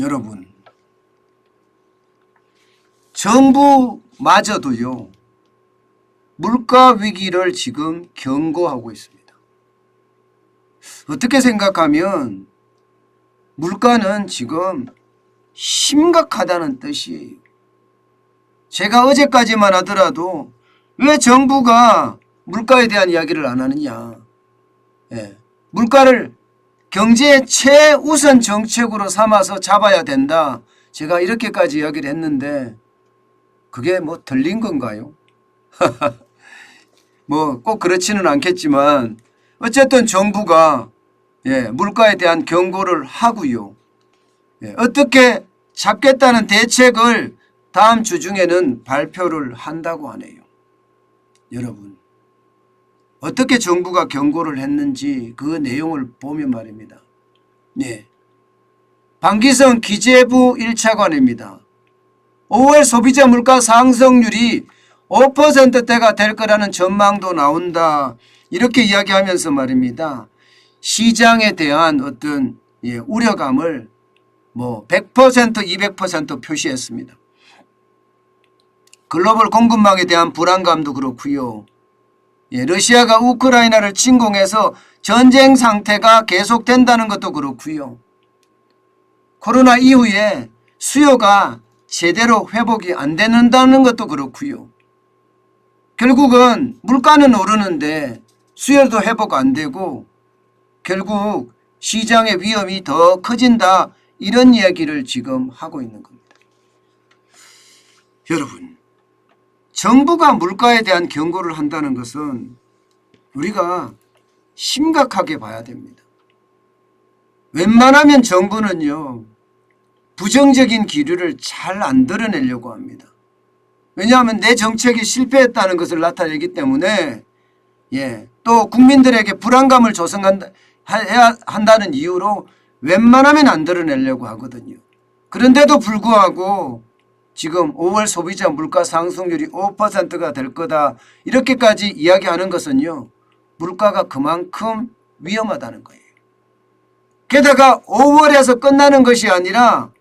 여러분, 정부마저도요 물가 위기를 지금 경고하고 있습니다. 어떻게 생각하면 물가는 지금 심각하다는 뜻이에요. 제가 어제까지만 하더라도 왜 정부가 물가에 대한 이야기를 안 하느냐. 물가를 경제의 최우선 정책으로 삼아서 잡아야 된다. 제가 이렇게까지 이야기를 했는데 그게 뭐 들린 건가요? 뭐 꼭 그렇지는 않겠지만 어쨌든 정부가 물가에 대한 경고를 하고요. 어떻게 잡겠다는 대책을 다음 주 중에는 발표를 한다고 하네요. 여러분, 어떻게 정부가 경고를 했는지 그 내용을 보면 말입니다. 방기성 기재부 1차관입니다. 5월 소비자 물가 상승률이 5%대가 될 거라는 전망도 나온다. 이렇게 이야기하면서 말입니다. 시장에 대한 어떤 우려감을 100%, 200% 표시했습니다. 글로벌 공급망에 대한 불안감도 그렇고요. 러시아가 우크라이나를 침공해서 전쟁 상태가 계속된다는 것도 그렇고요. 코로나 이후에 수요가 제대로 회복이 안 된다는 것도 그렇고요. 결국은 물가는 오르는데 수요도 회복 안 되고 결국 시장의 위험이 더 커진다. 이런 이야기를 지금 하고 있는 겁니다. 여러분, 정부가 물가에 대한 경고를 한다는 것은 우리가 심각하게 봐야 됩니다. 웬만하면 정부는요 부정적인 기류를 잘 안 드러내려고 합니다. 왜냐하면 내 정책이 실패했다는 것을 나타내기 때문에 또 국민들에게 불안감을 조성해야 한다는 이유로 웬만하면 안 드러내려고 하거든요. 그런데도 불구하고 지금 5월 소비자 물가 상승률이 5%가 될 거다 이렇게까지 이야기하는 것은요 물가가 그만큼 위험하다는 거예요. 게다가 5월에서 끝나는 것이 아니라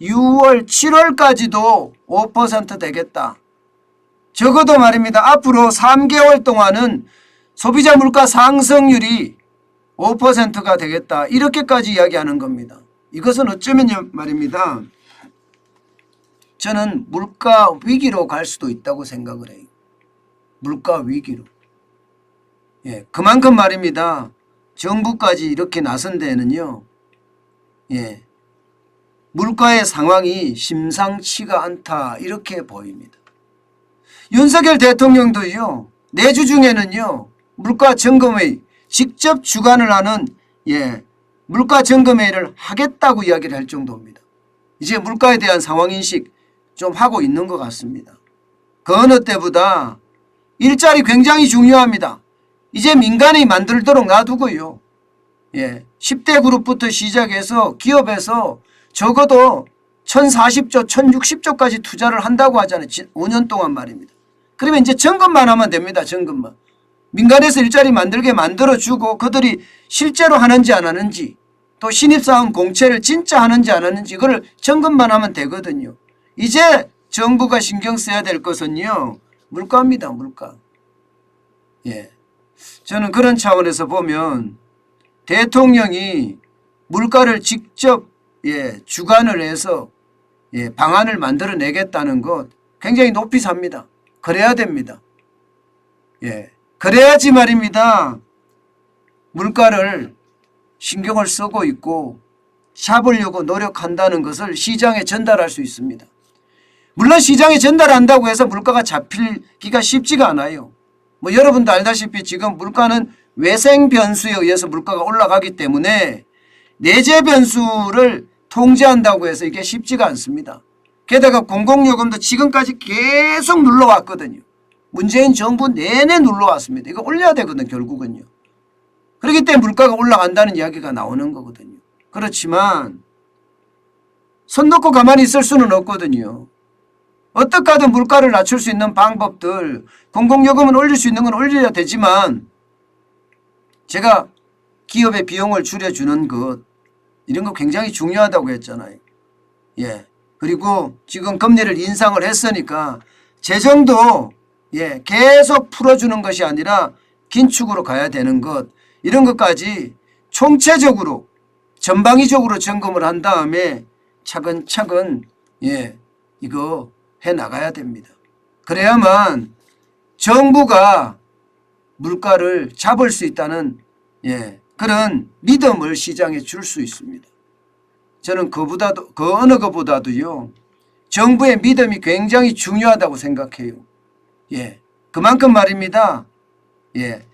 6월 7월까지도 5% 되겠다. 적어도 말입니다. 앞으로 3개월 동안은 소비자 물가 상승률이 5%가 되겠다. 이렇게까지 이야기하는 겁니다. 이것은 어쩌면 말입니다. 저는 물가 위기로 갈 수도 있다고 생각을 해요. 물가 위기로. 그만큼 말입니다. 정부까지 이렇게 나선 데에는요. 물가의 상황이 심상치가 않다. 이렇게 보입니다. 윤석열 대통령도요. 내주 중에는요. 물가 점검회의 직접 주관을 하는 물가 점검회의를 하겠다고 이야기를 할 정도입니다. 이제 물가에 대한 상황인식 좀 하고 있는 것 같습니다. 그 어느 때보다 일자리 굉장히 중요합니다. 이제 민간이 만들도록 놔두고요. 10대 그룹부터 시작해서 기업에서 적어도 1040조, 1060조까지 투자를 한다고 하잖아요. 5년 동안 말입니다. 그러면 이제 점검만 하면 됩니다. 점검만. 민간에서 일자리 만들게 만들어주고 그들이 실제로 하는지 안 하는지 또 신입사원 공채를 진짜 하는지 안 하는지 그걸 점검만 하면 되거든요. 이제 정부가 신경 써야 될 것은요. 물가입니다. 물가. 저는 그런 차원에서 보면 대통령이 물가를 직접 주관을 해서 방안을 만들어내겠다는 것 굉장히 높이 삽니다. 그래야 됩니다. 그래야지 말입니다. 물가를 신경을 쓰고 있고 잡으려고 노력한다는 것을 시장에 전달할 수 있습니다. 물론 시장에 전달한다고 해서 물가가 잡히기가 쉽지가 않아요. 여러분도 알다시피 지금 물가는 외생 변수에 의해서 물가가 올라가기 때문에 내재 변수를 통제한다고 해서 이게 쉽지가 않습니다. 게다가 공공요금도 지금까지 계속 눌러왔거든요. 문재인 정부 내내 눌러왔습니다. 이거 올려야 되거든요. 결국은요. 그렇기 때문에 물가가 올라간다는 이야기가 나오는 거거든요. 그렇지만 손 놓고 가만히 있을 수는 없거든요. 어떻게 하든 물가를 낮출 수 있는 방법들 공공요금은 올릴 수 있는 건 올려야 되지만 제가 기업의 비용을 줄여주는 것 이런 거 굉장히 중요하다고 했잖아요. 예. 그리고 지금 금리를 인상을 했으니까 재정도 예, 계속 풀어주는 것이 아니라 긴축으로 가야 되는 것, 이런 것까지 총체적으로 전방위적으로 점검을 한 다음에 차근차근 예, 이거 해 나가야 됩니다. 그래야만 정부가 물가를 잡을 수 있다는 예, 그런 믿음을 시장에 줄 수 있습니다. 저는 그 어느 것보다도요, 정부의 믿음이 굉장히 중요하다고 생각해요. 예, 그만큼 말입니다. 예,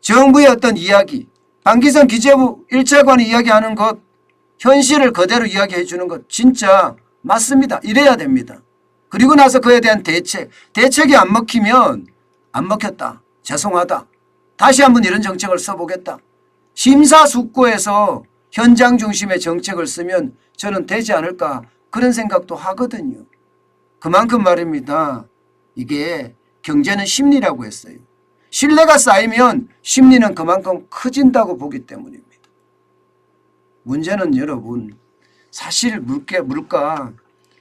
정부의 어떤 이야기, 방기선 기재부 1차관이 이야기하는 것, 현실을 그대로 이야기해 주는 것 진짜 맞습니다. 이래야 됩니다. 그리고 나서 그에 대한 대책이 안 먹히면 안 먹혔다, 죄송하다, 다시 한번 이런 정책을 써보겠다, 심사숙고해서 현장 중심의 정책을 쓰면 저는 되지 않을까, 그런 생각도 하거든요. 그만큼 말입니다. 이게 경제는 심리라고 했어요. 신뢰가 쌓이면 심리는 그만큼 커진다고 보기 때문입니다. 문제는 여러분, 사실 물가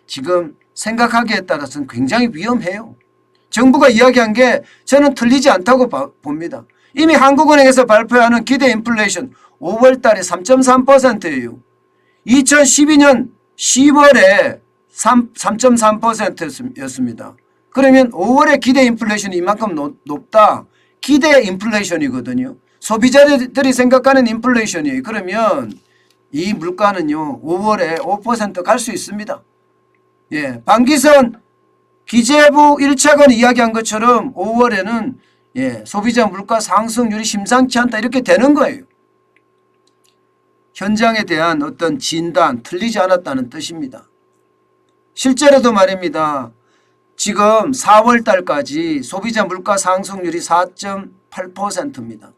지금 생각하기에 따라서는 굉장히 위험해요. 정부가 이야기한 게 저는 틀리지 않다고 봅니다. 이미 한국은행에서 발표하는 기대 인플레이션 5월 달에 3.3%예요. 2012년 10월에 3.3%였습니다. 그러면 5월에 기대 인플레이션이 이만큼 높다. 기대 인플레이션이거든요. 소비자들이 생각하는 인플레이션이에요. 그러면 이 물가는요, 5월에 5% 갈 수 있습니다. 예, 방기선 기재부 1차관이 이야기한 것처럼 5월에는 예, 소비자 물가 상승률이 심상치 않다, 이렇게 되는 거예요. 현장에 대한 어떤 진단, 틀리지 않았다는 뜻입니다. 실제로도 말입니다. 지금 4월 달까지 소비자 물가 상승률이 4.8%입니다.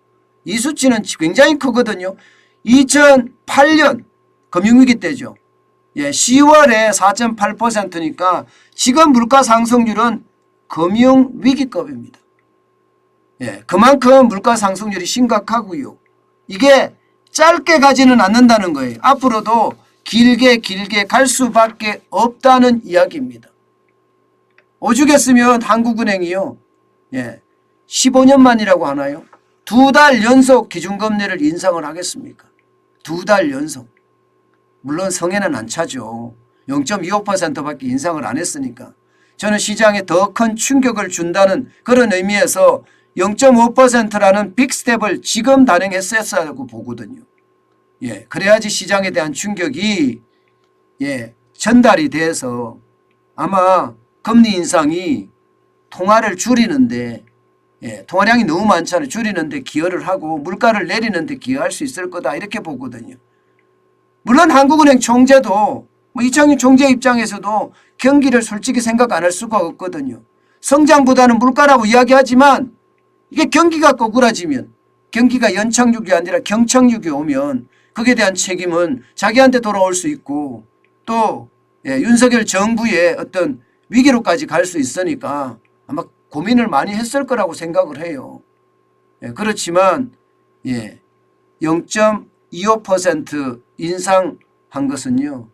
이 수치는 굉장히 크거든요. 2008년 금융위기 때죠. 예, 10월에 4.8%니까 지금 물가 상승률은 금융위기급입니다. 예, 그만큼 물가 상승률이 심각하고요. 이게 짧게 가지는 않는다는 거예요. 앞으로도 길게 갈 수밖에 없다는 이야기입니다. 오죽했으면 한국은행이요, 예, 15년 만이라고 하나요? 2달 연속 기준금리를 인상을 하겠습니까? 2달 연속. 물론 성에는 안 차죠. 0.25%밖에 인상을 안 했으니까. 저는 시장에 더 큰 충격을 준다는 그런 의미에서 0.5%라는 빅스텝을 지금 단행했었다고 보거든요. 예, 그래야지 시장에 대한 충격이 예, 전달이 돼서 아마 금리 인상이 통화를 줄이는데, 예, 통화량이 너무 많잖아요. 줄이는데 기여를 하고 물가를 내리는데 기여할 수 있을 거다, 이렇게 보거든요. 물론 한국은행 총재도 이창용 총재 입장에서도 경기를 솔직히 생각 안 할 수가 없거든요. 성장보다는 물가라고 이야기하지만 이게 경기가 꼬꾸라지면, 경기가 연착륙이 아니라 경착륙이 오면 거기에 대한 책임은 자기한테 돌아올 수 있고, 또 예, 윤석열 정부의 어떤 위기로까지 갈 수 있으니까 아마 고민을 많이 했을 거라고 생각을 해요. 예, 그렇지만 예, 0.25% 인상한 것은요,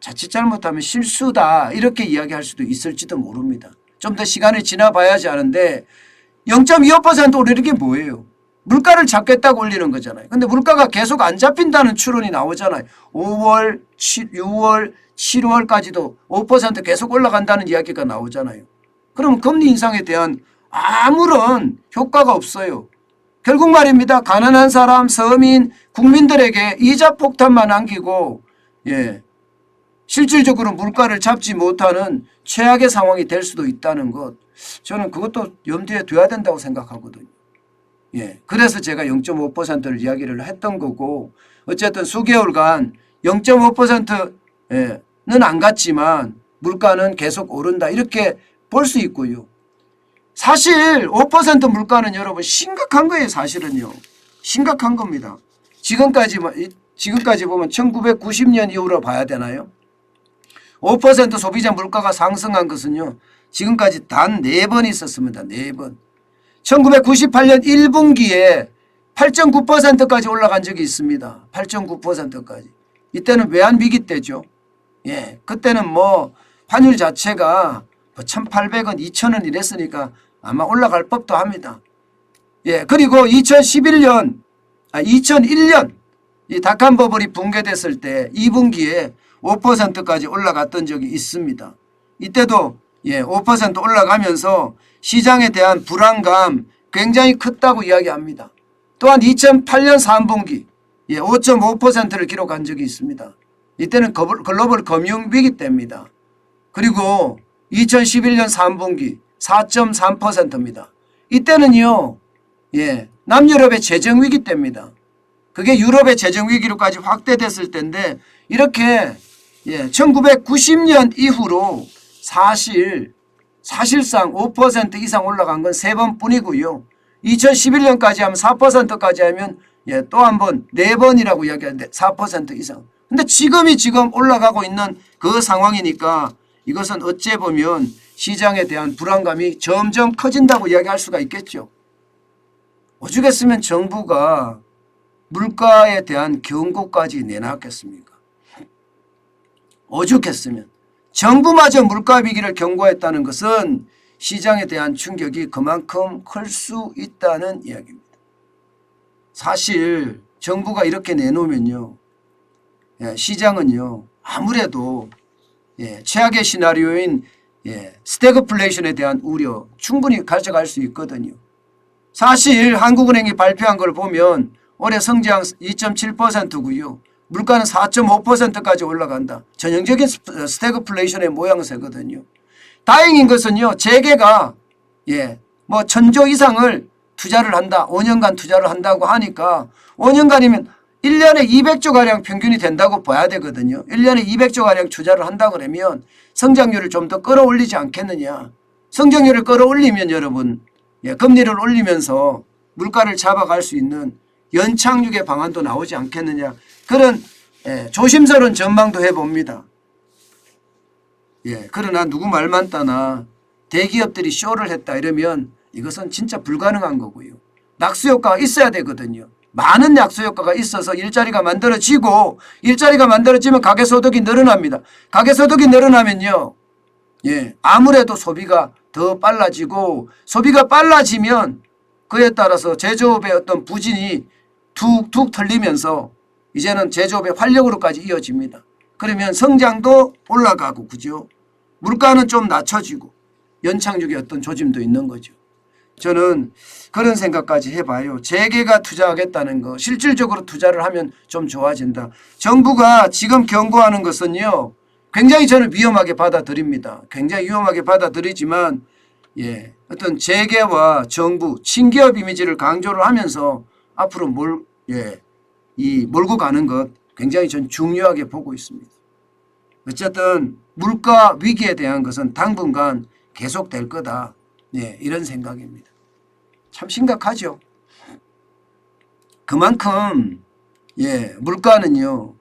자칫 잘못하면 실수다, 이렇게 이야기할 수도 있을지도 모릅니다. 좀 더 시간이 지나봐야지 하는데 0.25% 오르는 게 뭐예요? 물가를 잡겠다고 올리는 거잖아요. 근데 물가가 계속 안 잡힌다는 추론이 나오잖아요. 5월, 6월, 7월까지도 5% 계속 올라간다는 이야기가 나오잖아요. 그러면 금리 인상에 대한 아무런 효과가 없어요. 결국 말입니다. 가난한 사람, 서민, 국민들에게 이자 폭탄만 안기고 예, 실질적으로 물가를 잡지 못하는 최악의 상황이 될 수도 있다는 것, 저는 그것도 염두에 둬야 된다고 생각하거든요. 예, 그래서 제가 0.5%를 이야기를 했던 거고, 어쨌든 수개월간 0.5%는 안 갔지만 물가는 계속 오른다, 이렇게 볼 수 있고요. 사실 5% 물가는 여러분 심각한 거예요. 사실은요, 심각한 겁니다. 지금까지 보면 1990년 이후로 봐야 되나요? 5% 소비자 물가가 상승한 것은요, 지금까지 단 4번 있었습니다. 4번. 1998년 1분기에 8.9%까지 올라간 적이 있습니다. 8.9%까지. 이때는 외환위기 때죠. 예, 그때는 뭐 환율 자체가 1,800원, 2,000원 이랬으니까 아마 올라갈 법도 합니다. 예, 그리고 2001년 이 닷컴 버블이 붕괴됐을 때 2분기에 5%까지 올라갔던 적이 있습니다. 이때도 5% 올라가면서 시장에 대한 불안감 굉장히 컸다고 이야기합니다. 또한 2008년 3분기 5.5%를 기록한 적이 있습니다. 이때는 글로벌 금융위기 때입니다. 그리고 2011년 3분기 4.3%입니다. 이때는요, 남유럽의 재정위기 때입니다. 그게 유럽의 재정위기로까지 확대됐을 때인데, 이렇게 1990년 이후로 사실상 5% 이상 올라간 건 3번 뿐이고요. 2011년까지 하면 4%까지 하면 또 한 번 4번이라고 이야기하는데 4% 이상. 근데 지금 올라가고 있는 그 상황이니까 이것은 어찌 보면 시장에 대한 불안감이 점점 커진다고 이야기할 수가 있겠죠. 오죽했으면 정부가 물가에 대한 경고까지 내놨겠습니까? 오죽했으면. 정부마저 물가 위기를 경고했다는 것은 시장에 대한 충격이 그만큼 클 수 있다는 이야기입니다. 사실 정부가 이렇게 내놓으면요, 시장은요 아무래도 최악의 시나리오인 스태그플레이션에 대한 우려 충분히 가져갈 수 있거든요. 사실 한국은행이 발표한 걸 보면 올해 성장 2.7%고요. 물가는 4.5%까지 올라간다. 전형적인 스태그플레이션의 모양새거든요. 다행인 것은요, 재계가 뭐 1,000조 이상을 투자를 한다. 5년간 투자를 한다고 하니까 5년간이면 1년에 200조가량 평균이 된다고 봐야 되거든요. 1년에 200조가량 투자를 한다 그러면 성장률을 좀 더 끌어올리지 않겠느냐. 성장률을 끌어올리면 여러분, 금리를 올리면서 물가를 잡아갈 수 있는 연착륙의 방안도 나오지 않겠느냐. 그런 조심스러운 전망도 해봅니다. 그러나 누구 말만 따나 대기업들이 쇼를 했다 이러면 이것은 진짜 불가능한 거고요. 낙수효과가 있어야 되거든요. 많은 낙수효과가 있어서 일자리가 만들어지고, 일자리가 만들어지면 가계소득이 늘어납니다. 가계소득이 늘어나면요, 아무래도 소비가 더 빨라지고, 소비가 빨라지면 그에 따라서 제조업의 어떤 부진이 툭툭 털리면서 이제는 제조업의 활력으로까지 이어집니다. 그러면 성장도 올라가고, 그죠? 물가는 좀 낮춰지고 연착륙의 어떤 조짐도 있는 거죠. 저는 그런 생각까지 해봐요. 재계가 투자하겠다는 거, 실질적으로 투자를 하면 좀 좋아진다. 정부가 지금 경고하는 것은요, 굉장히 저는 위험하게 받아들입니다. 굉장히 위험하게 받아들이지만 어떤 재계와 정부, 친기업 이미지를 강조를 하면서 앞으로 몰고 가는 것 굉장히 전 중요하게 보고 있습니다. 어쨌든 물가 위기에 대한 것은 당분간 계속될 거다. 이런 생각입니다. 참 심각하죠. 그만큼 물가는요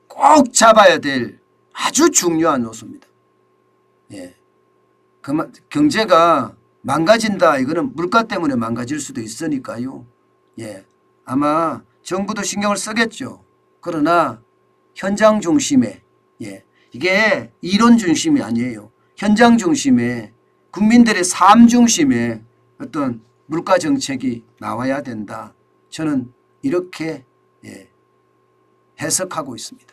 꼭 잡아야 될 아주 중요한 요소입니다. 경제가 망가진다, 이거는 물가 때문에 망가질 수도 있으니까요. 아마 정부도 신경을 쓰겠죠. 그러나 현장 중심에, 이게 이론 중심이 아니에요. 현장 중심에, 국민들의 삶 중심에 어떤 물가 정책이 나와야 된다. 저는 이렇게 해석하고 있습니다.